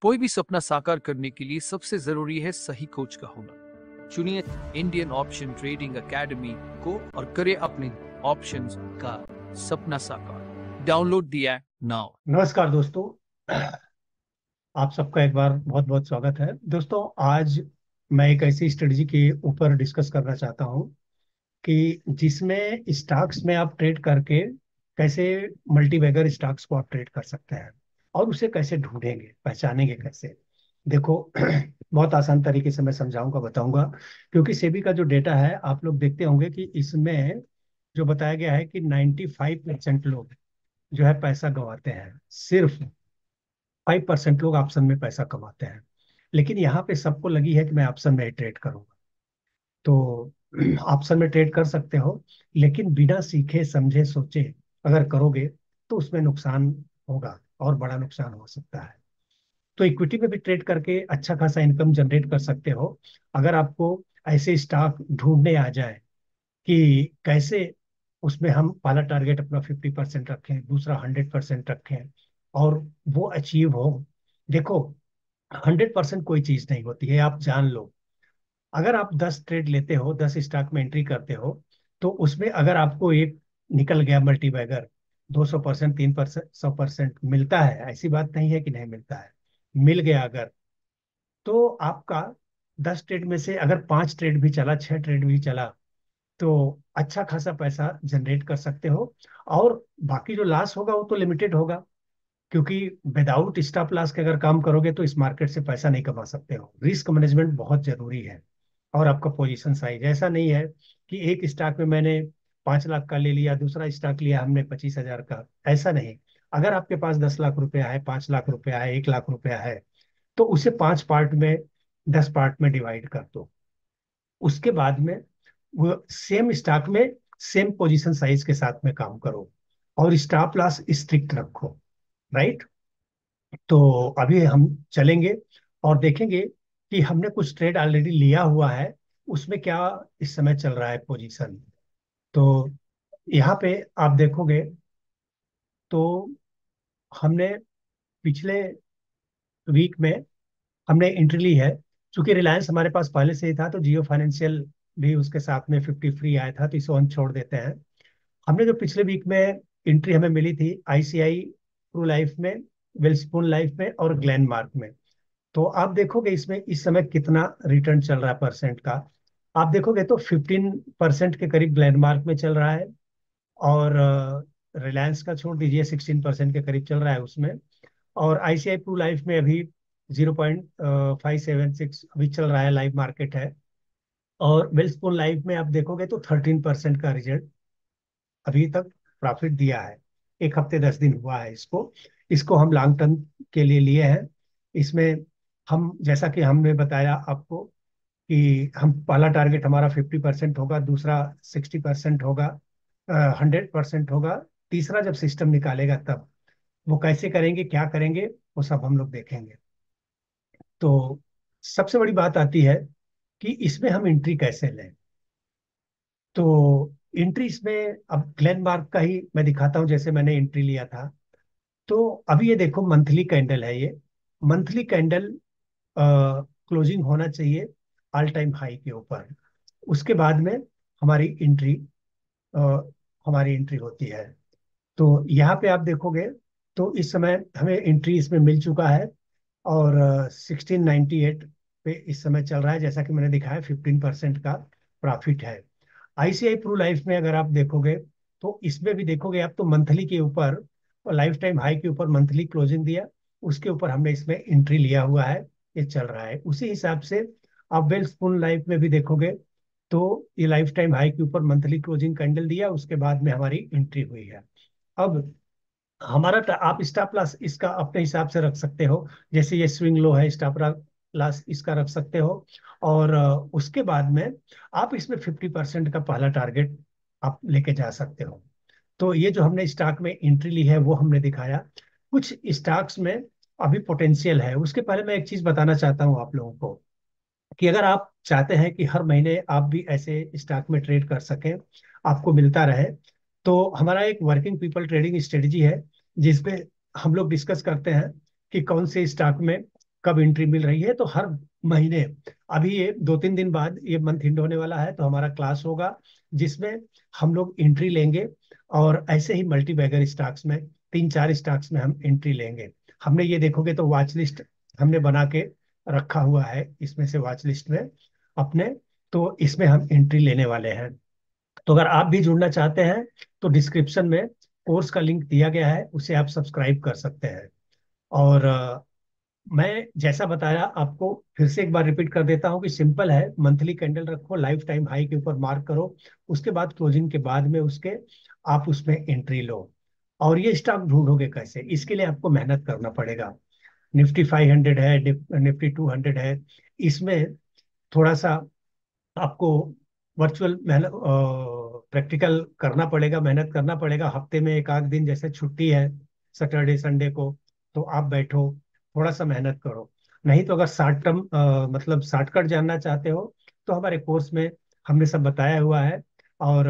कोई भी सपना साकार करने के लिए सबसे जरूरी है सही कोच का होना। चुनिए इंडियन ऑप्शन ट्रेडिंग एकेडमी को और करें अपने ऑप्शंस का सपना साकार। Download the app now. नमस्कार दोस्तों। आप सबका एक बार बहुत बहुत स्वागत है। दोस्तों, आज मैं एक ऐसी स्ट्रेटजी के ऊपर डिस्कस करना चाहता हूं कि जिसमें स्टॉक्स में आप ट्रेड करके कैसे मल्टीबैगर स्टॉक्स को आप ट्रेड कर सकते हैं और उसे कैसे ढूंढेंगे, पहचानेंगे कैसे। देखो बहुत आसान तरीके से मैं समझाऊंगा, बताऊंगा। क्योंकि सेबी का जो डेटा है, आप लोग देखते होंगे कि इसमें जो बताया गया है कि 95% लोग जो है पैसा गंवाते हैं। सिर्फ 5% लोग ऑप्शन में पैसा कमाते हैं। लेकिन यहाँ पे सबको लगी है कि मैं ऑप्शन में ट्रेड करूंगा। तो ऑप्शन में ट्रेड कर सकते हो, लेकिन बिना सीखे समझे सोचे अगर करोगे तो उसमें नुकसान होगा और बड़ा नुकसान हो सकता है। तो इक्विटी में भी ट्रेड करके अच्छा खासा इनकम जनरेट कर सकते हो, अगर आपको ऐसे स्टॉक ढूंढने आ जाए कि कैसे उसमें हम पहला टारगेट अपना 50% रखें, दूसरा 100% रखें और वो अचीव हो। देखो, 100% कोई चीज नहीं होती है, आप जान लो। अगर आप 10 ट्रेड लेते हो, 10 स्टॉक में एंट्री करते हो, तो उसमें अगर आपको एक निकल गया मल्टी बैगर, 200%, 3%, 100% मिलता है, ऐसी बात नहीं है कि नहीं मिलता है। मिल गया अगर, तो आपका 10 ट्रेड में से अगर 5 ट्रेड भी चला, 6 ट्रेड भी चला, तो अच्छा खासा पैसा जनरेट कर सकते हो। और बाकी जो लॉस होगा वो तो लिमिटेड होगा, क्योंकि विदाउट स्टॉप लॉस के अगर काम करोगे तो इस मार्केट से पैसा नहीं कमा सकते हो। रिस्क मैनेजमेंट बहुत जरूरी है। और आपका पोजीशन साइज ऐसा नहीं है कि एक स्टॉक में मैंने 5 लाख का ले लिया, दूसरा स्टॉक लिया हमने 25,000 का, ऐसा नहीं। अगर आपके पास 10 लाख रुपया है, 5 लाख रुपया है, 1 लाख रुपया है, तो उसे 5 पार्ट में, 10 पार्ट में डिवाइड कर दो। उसके बाद में वो सेम स्टॉक में सेम पोजीशन साइज के साथ में काम करो और स्टॉप लॉस स्ट्रिक्ट रखो। राइट। तो अभी हम चलेंगे और देखेंगे कि हमने कुछ ट्रेड ऑलरेडी लिया हुआ है, उसमें क्या इस समय चल रहा है पोजीशन। तो यहाँ पे आप देखोगे तो हमने पिछले वीक में हमने एंट्री ली है। चूंकि रिलायंस हमारे पास पहले से ही था, तो जियो फाइनेंशियल भी उसके साथ में 50 फ्री आया था, तो इसे ऑन छोड़ देते हैं। हमने जो पिछले वीक में एंट्री हमें मिली थी आईसीआई प्रू लाइफ में, वेलस्पून लाइफ में और ग्लेनमार्क में। तो आप देखोगे इसमें इस समय कितना रिटर्न चल रहा है परसेंट का। आप देखोगे तो 15% के करीब ग्लेनमार्क में चल रहा है, और रिलायंस का छोड़ दीजिए, 16% के करीब चल रहा है उसमें। और आईसीआई प्रू लाइफ में अभी 0.576 अभी चल रहा है, लाइव मार्केट है। और वेलस्पून लाइफ में आप देखोगे तो 13% का रिजल्ट अभी तक प्रॉफिट दिया है। एक हफ्ते 10 दिन हुआ है इसको। इसको हम लॉन्ग टर्म के लिए लिए हैं। इसमें हम, जैसा कि हमने बताया आपको, कि हम पहला टारगेट हमारा 50% होगा, दूसरा 60% होगा, 100% होगा, तीसरा जब सिस्टम निकालेगा तब। वो कैसे करेंगे, क्या करेंगे, वो सब हम लोग देखेंगे। तो सबसे बड़ी बात आती है कि इसमें हम एंट्री कैसे लें। तो एंट्री इसमें अब ग्लेनमार्क का ही मैं दिखाता हूं, जैसे मैंने एंट्री लिया था। तो अभी ये देखो, मंथली कैंडल है ये। मंथली कैंडल क्लोजिंग होना चाहिए ऑल टाइम हाई के ऊपर। उसके बाद में हमारी एंट्री हमारी एंट्री होती है। तो यहाँ पे आप देखोगे तो इस समय हमें एंट्री इसमें मिल चुका है, और 1698 पे इस समय चल रहा है। जैसा कि मैंने दिखाया, 15% का प्रॉफिट है। आईसीआई प्रू लाइफ में अगर आप देखोगे तो इसमें भी देखोगे आप, तो मंथली के ऊपर, लाइफ टाइम हाई के ऊपर मंथली क्लोजिंग दिया, उसके ऊपर हमने इसमें एंट्री लिया हुआ है। ये चल रहा है उसी हिसाब से। आप वेलस्पून लाइफ में भी देखोगे तो ये लाइफ टाइम हाई के ऊपर मंथली क्लोजिंग कैंडल दिया, उसके बाद में हमारी एंट्री हुई है। अब आप स्टॉप लॉस इसका अपने हिसाब से रख सकते हो। जैसे ये स्विंग लो है, स्टॉप लॉस इसका रख सकते हो। और उसके बाद में आप इसमें 50% का पहला टारगेट आप लेके जा सकते हो। तो ये जो हमने स्टॉक में एंट्री ली है वो हमने दिखाया। कुछ स्टॉक्स में अभी पोटेंशियल है। उसके पहले मैं एक चीज बताना चाहता हूँ आप लोगों को, कि अगर आप चाहते हैं कि हर महीने आप भी ऐसे स्टॉक में ट्रेड कर सकें, आपको मिलता रहे, तो हमारा एक वर्किंग पीपल ट्रेडिंग स्ट्रेटजी है, जिसमें हम लोग डिस्कस करते हैं कि कौन से स्टॉक में कब एंट्री मिल रही है। तो हर महीने, अभी ये 2-3 दिन बाद ये मंथ एंड होने वाला है, तो हमारा क्लास होगा जिसमें हम लोग एंट्री लेंगे। और ऐसे ही मल्टी बैगर स्टॉक्स में 3-4 स्टॉक्स में हम एंट्री लेंगे। हमने ये देखोगे तो वॉच लिस्ट हमने बना के रखा हुआ है, इसमें से वॉच लिस्ट में अपने, तो इसमें हम एंट्री लेने वाले हैं। तो अगर आप भी जुड़ना चाहते हैं तो डिस्क्रिप्शन में कोर्स का लिंक दिया गया है, उसे आप सब्सक्राइब कर सकते हैं। और मैं जैसा बताया आपको फिर से एक बार रिपीट कर देता हूँ कि सिंपल है, मंथली कैंडल रखो, लाइफ टाइम हाई के ऊपर मार्क करो, उसके बाद क्लोजिंग के बाद में उसके आप उसमें एंट्री लो। और ये स्टॉक ढूंढोगे कैसे, इसके लिए आपको मेहनत करना पड़ेगा। निफ्टी 500 है, निफ्टी 200 है, इसमें थोड़ा सा आपको वर्चुअल मेहनत, प्रैक्टिकल करना पड़ेगा, मेहनत करना पड़ेगा। हफ्ते में एक आध दिन जैसे छुट्टी है सैटरडे संडे को, तो आप बैठो, थोड़ा सा मेहनत करो। नहीं तो अगर शॉर्ट टर्म मतलब शॉर्टकट जानना चाहते हो तो हमारे कोर्स में हमने सब बताया हुआ है। और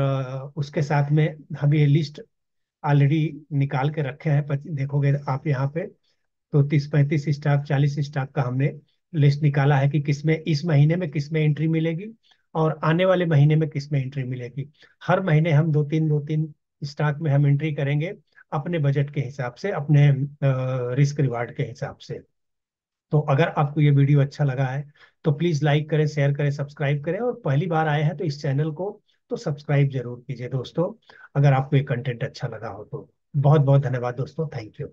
उसके साथ में हम ये लिस्ट ऑलरेडी निकाल के रखे हैं, देखोगे आप यहाँ पे, तो 30-35 स्टॉक, 40 स्टॉक का हमने लिस्ट निकाला है कि किसमें इस महीने में किसमें एंट्री मिलेगी और आने वाले महीने में किसमें एंट्री मिलेगी। हर महीने हम दो तीन स्टॉक में हम एंट्री करेंगे, अपने बजट के हिसाब से, अपने रिस्क रिवार्ड के हिसाब से। तो अगर आपको ये वीडियो अच्छा लगा है तो प्लीज लाइक करें, शेयर करें, सब्सक्राइब करें, और पहली बार आए हैं तो इस चैनल को तो सब्सक्राइब जरूर कीजिए दोस्तों, अगर आपको ये कंटेंट अच्छा लगा हो तो। बहुत बहुत धन्यवाद दोस्तों, थैंक यू।